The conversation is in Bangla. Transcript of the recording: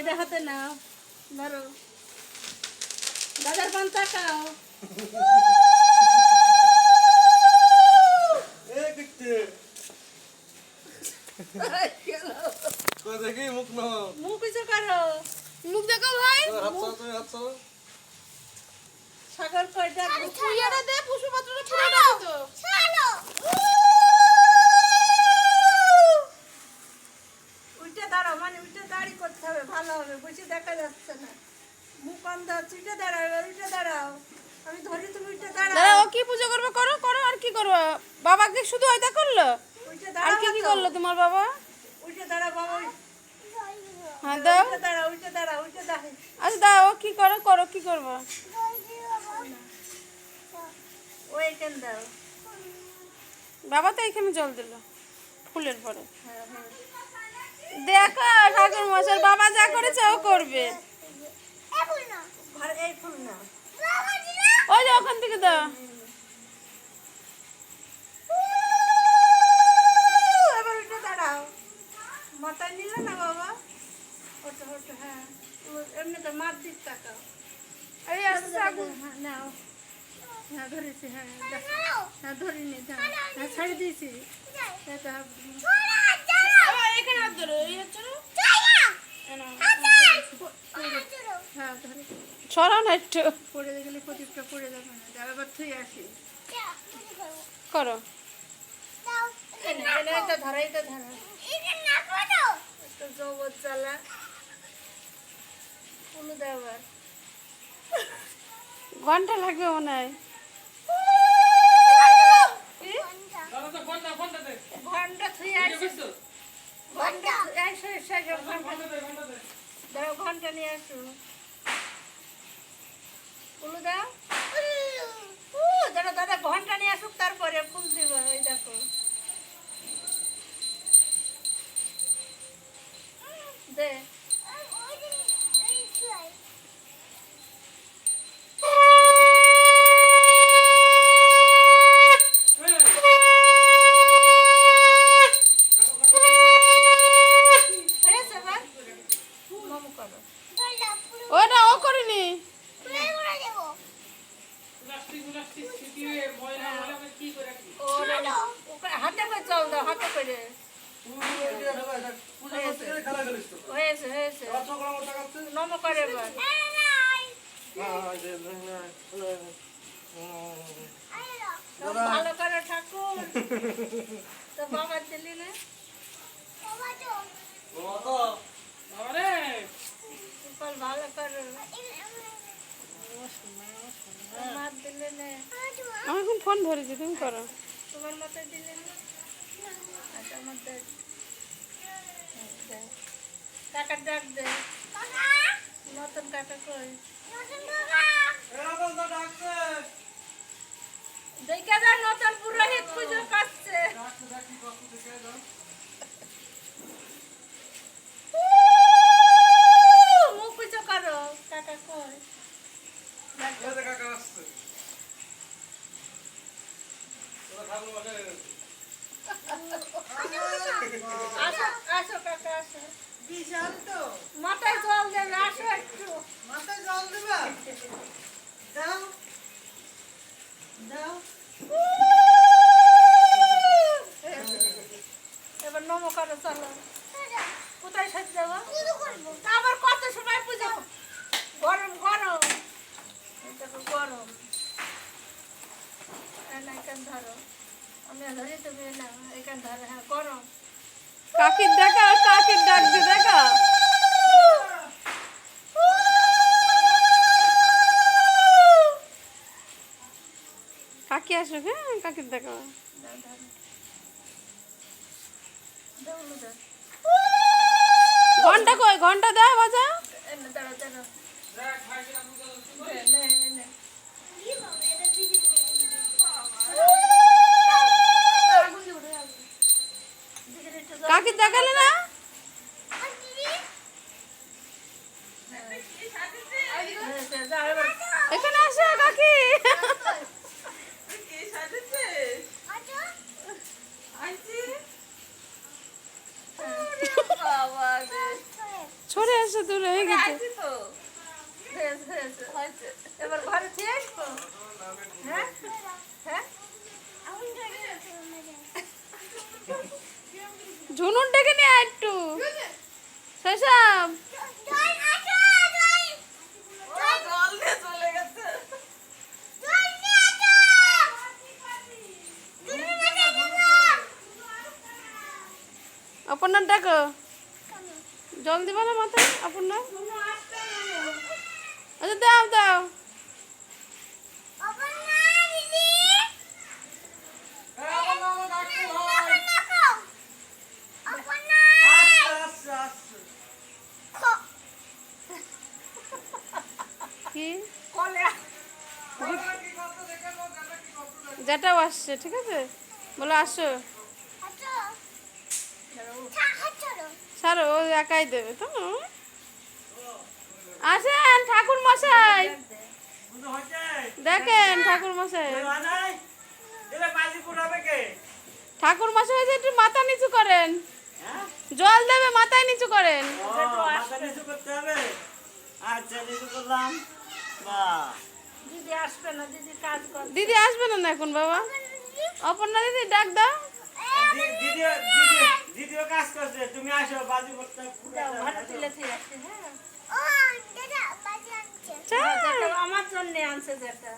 এটা হাতে নাও, ধরো দাদার পান তাকাও। দেখি মুখ না মুখ কিছু করো, মুখ দেখো ভাই। সাগর কয়টা পুইয়াটা দে, পুষ্পপত্রটা পুরোটা তো ছাড়ো। উল্টে দাঁড়াও, মানে উল্টে দাঁড়ি করতে হবে, ভালো হবে, বসে দেখা যাচ্ছে না, মুখ অন্ধ হচ্ছে। উল্টে দাঁড়াও, উল্টে দাঁড়াও, আমি ধরি, তুমি উল্টে দাঁড়াও। দাদা ও কি পূজা করবে, করো করো, আর কি করবে? বাবাকে শুধু ওইটা করলো, উল্টে আর দাঁড়াও, কি কি করলো তোমার বাবা? উল্টে দাঁড়াও বাবা, হ্যাঁ দাও, উল্টে দাঁড়াও, উল্টে দাঁড়াও, উল্টে দাঁড়াও। আচ্ছা দাও, ও কি করো, করো, কি করবো? ও এখানে দাও। বাবা তো এখানে জল দিল ফুলের পরে। হ্যাঁ হ্যাঁ, দেখো ঠাকুর মশাই বাবা যা করেছে ও করবে। ঘরে এই ফুল না, ওই যে ওখান থেকে দাও। এবার উঠে দাঁড়াও, মাথায় নিলে না বাবা, ওটা ওটা, হ্যাঁ এমনি তো মার দিক তাকাও। এই আসছে আগুন। হ্যাঁ নাও, হ্যাঁ ধরেছি, হ্যাঁ হ্যাঁ ধরিনি, হ্যাঁ ছাড়ি দিয়েছি। এটা বাবা, এখানে হাত ধরো, এই হাত ধরো। হ্যাঁ ধরে সরাও না একটু, পড়ে গেলে প্রদীপটা পড়ে যাবে না, যাবে এবার থুই আসি। করো। এটা ধরো, এটা ধরো, একটু জগৎ জ্বালা পুলু দেওয়ার। ঘন্টা লাগবে মনে হয়। ঘন্টা থুই আসি, ঘন্টা এসো এসো এসো, ঘন্টা দাও, ঘন্টা নিয়ে আসো, পুলু দাও। দাদা দাদা ঘন্টা নিয়ে আসুক, তারপরে ফুল দিব। ওই দেখো, দে হয়েছে এবার, মম করো। ওটা ও করিনি। হাতে করে জল দাও, হাতে করে। হয়েছে হয়েছে, নম করে এবার। ভালো করে ঠাকুর, তো বাবা দিলি না, গোপাল ভালো করো, মার দিলে না, আমি এখন ফোন ধরেছি, তুমি করো। তোমার মতো দিলে না। আচ্ছা আমার দেখ, কাকার ডাক দে, নতুন কাকা কই, দেখে যা নতুন পুরোহিত পুজো করছে। মুখ পুজো করো, কাকা কই, আসো আসো কাকা আসো, বিশাল তো, মাথায় জল দেবে, আসো একটু। মাথায় জল দিবা, দাও দাও। এবার নম করো, চলো। কোথায় সাজ যাবো, আবার কত সময় পুজো, গরম গরম, দেখো গরম। এখান ধরো, আমি ধরি, তুমি না এখান ধরো, হ্যাঁ গরম। কাকির দেখা, কাকির ডাক দিয়ে দেখা। কাকি আসুক, হ্যাঁ কাকির দেখা। দাও, ধরো। দাও, উলু দাও। ঘন্টা কই, ঘন্টা দাও বাজা। এনে দাঁড়াও দাঁড়াও, নে, নে, নে। দিদির একটু জল কাকির দেখালে না? হয়েছে, যাও এবার। এখানে আসো কাকি। বাবা রে। ছড়ে আসে দূরে হয়ে গেছে আছি তো হয়েছে এবার ঘরে খেয়ে আসবো হ্যাঁ হ্যাঁ ঝুনুন ডেকে নিয়ে আয় একটু শৈশব জল দিয়ে চলে গেছে অপর্ণার ডাকো জল দিবা না মাথায় অপর্ণা আচ্ছা দাও দাও আচ্ছা আচ্ছা কি কলে যেটাও আসছে ঠিক আছে বলো আসো ছাড়ো ও একাই দেবে তো আসেন ঠাকুর মশাই বুঝো হচ্ছে দেখেন ঠাকুর মশাই বানাই দিলে বাজি পুরাবে কে ঠাকুর মশাই হয়েছে একটু মাথা নিচু করেন হ্যাঁ জল দেবে মাথায় নিচু করেন ও মাথা নিচু করতে হবে আচ্ছা নিচু করলাম বাহ দিদি আসবে না দিদি কাজ করে দিদি আসবে না এখন বাবা অপর্ণা দিদি ডাক দাও দ্বিতীয় কাজ করছে তুমি আসো বাজি করতে যাও ঘরে তুলে থেকে আসি হ্যাঁ চা। যেটা আমার জন্য আনছে যেটা